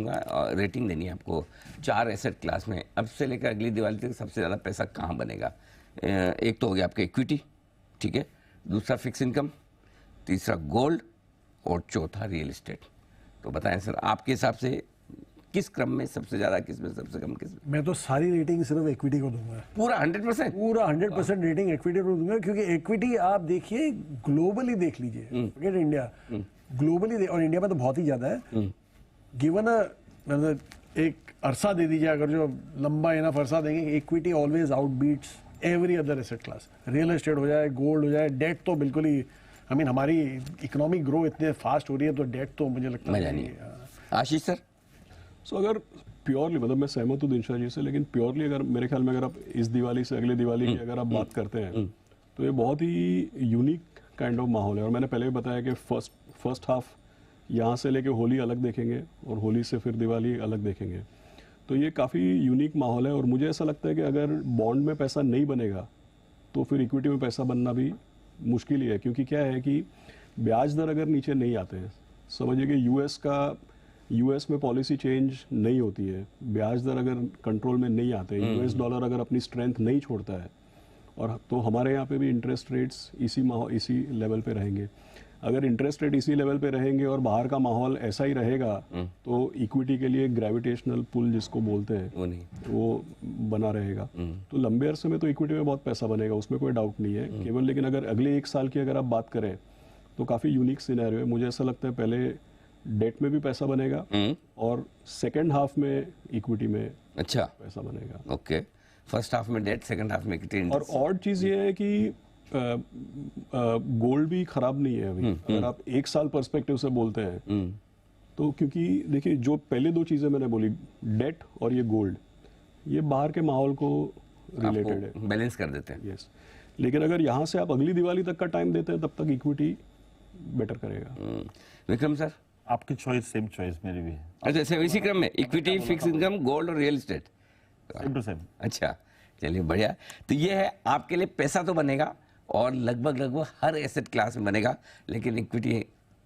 Rating देनी है आपको 4 एसेट क्लास में अब से लेकर अगली दिवाली तक सबसे ज़्यादा पैसा कहाँ बनेगा। एक तो हो गया आपका इक्विटी, ठीक है, दूसरा फिक्स इनकम, तीसरा गोल्ड और चौथा रियल एस्टेट। तो बताएं सर, आपके हिसाब से किस क्रम में सबसे ज़्यादा, किस में सबसे कम, किस में? मैं तो सारी रेटिंग सिर्फ इक्विटी को दूंगा, पूरा 100%? पूरा 100% रेटिंग इक्विटी को दूंगा, क्योंकि इक्विटी आप देखिए ग्लोबली देख लीजिए, फॉरगेट इंडिया, ग्लोबली और इंडिया में तो बहुत ही ज़्यादा है। गिवन मतलब एक अरसा दे दीजिए, अगर जो लंबा इनफ अरसा देंगे, equity always outbeats every other asset class. Real estate हो जाए, गोल्ड हो जाए, डेट तो बिल्कुल ही, आई मीन हमारी इकोनॉमिक ग्रो इतने फास्ट हो रही है तो डेट तो मुझे लगता है। आशीष सर? सो अगर प्योरली, मतलब मैं सहमत हूँ दिनशा जी से, लेकिन प्योरली अगर मेरे ख्याल में अगर आप इस दिवाली से अगली दिवाली की अगर आप बात करते हैं तो ये बहुत ही यूनिक काइंड ऑफ माहौल है। और मैंने पहले भी बताया कि फर्स्ट हाफ यहाँ से लेके होली अलग देखेंगे और होली से फिर दिवाली अलग देखेंगे, तो ये काफ़ी यूनिक माहौल है। और मुझे ऐसा लगता है कि अगर बॉन्ड में पैसा नहीं बनेगा तो फिर इक्विटी में पैसा बनना भी मुश्किल ही है, क्योंकि क्या है कि ब्याज दर अगर नीचे नहीं आते हैं, समझिए कि यूएस में पॉलिसी चेंज नहीं होती है, ब्याज दर अगर कंट्रोल में नहीं आते, यूएस डॉलर अगर अपनी स्ट्रेंथ नहीं छोड़ता है, और तो हमारे यहाँ पे भी इंटरेस्ट रेट्स इसी लेवल पे रहेंगे। अगर इंटरेस्ट रेट इसी लेवल पे रहेंगे और बाहर का माहौल ऐसा ही रहेगा तो इक्विटी के लिए ग्रेविटेशनल पुल जिसको बोलते हैं वो बना रहेगा। तो लंबे अरसे में तो इक्विटी में बहुत पैसा बनेगा, उसमें कोई डाउट नहीं है केवल। लेकिन अगर अगले 1 साल की अगर आप बात करें तो काफ़ी यूनिक सिनेरियो है। मुझे ऐसा लगता है पहले डेट में भी पैसा बनेगा और सेकेंड हाफ में इक्विटी में अच्छा पैसा बनेगा। ओके, फर्स्ट हाफ में डेट, सेकेंड हाफ में इक्विटी। और ऑड चीज़ ये है कि गोल्ड भी खराब नहीं है अभी। अगर आप 1 साल पर्सपेक्टिव से बोलते हैं तो, क्योंकि देखिए जो पहले 2 चीजें मैंने बोली, डेट और ये गोल्ड, ये बाहर के माहौल को रिलेटेड है, बैलेंस कर देते हैं। यस, लेकिन अगर यहाँ से आप अगली दिवाली तक का टाइम देते हैं तब तक इक्विटी बेटर करेगा। विक्रम सर? आपकी चॉइस सेम चॉइस मेरी भी है। अच्छा, सेम इसी क्रम में इक्विटी, फिक्स इनकम, गोल्ड और real estate, same to same. अच्छा, चलिए बढ़िया। तो ये है आपके लिए, पैसा तो बनेगा और लगभग हर एसेट क्लास में बनेगा, लेकिन इक्विटी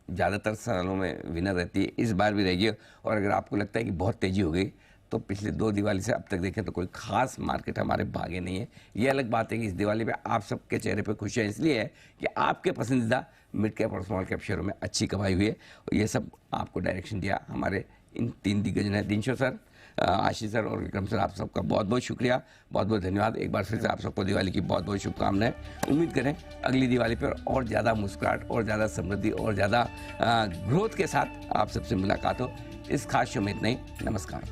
ज़्यादातर सालों में विनर रहती है, इस बार भी रहेगी। और अगर आपको लगता है कि बहुत तेज़ी हो गई तो पिछले 2 दिवाली से अब तक देखें तो कोई खास मार्केट हमारे भागे नहीं है। ये अलग बात है कि इस दिवाली पे आप सबके चेहरे पे खुशियाँ इसलिए है कि आपके पसंदीदा मिड कैप और स्मॉल कैप शेयरों में अच्छी कमाई हुई है। और ये सब आपको डायरेक्शन दिया हमारे इन 3 दिग्गज ने, दिनशो सर, आशीष सर और विक्रम सर। आप सबका बहुत बहुत शुक्रिया, बहुत बहुत धन्यवाद। एक बार फिर से आप सबको दिवाली की बहुत बहुत शुभकामनाएं। उम्मीद करें अगली दिवाली पर और ज़्यादा मुस्कुराहट और ज़्यादा समृद्धि और ज़्यादा ग्रोथ के साथ आप सबसे मुलाकात हो। इस खास शो में इतना ही, नमस्कार।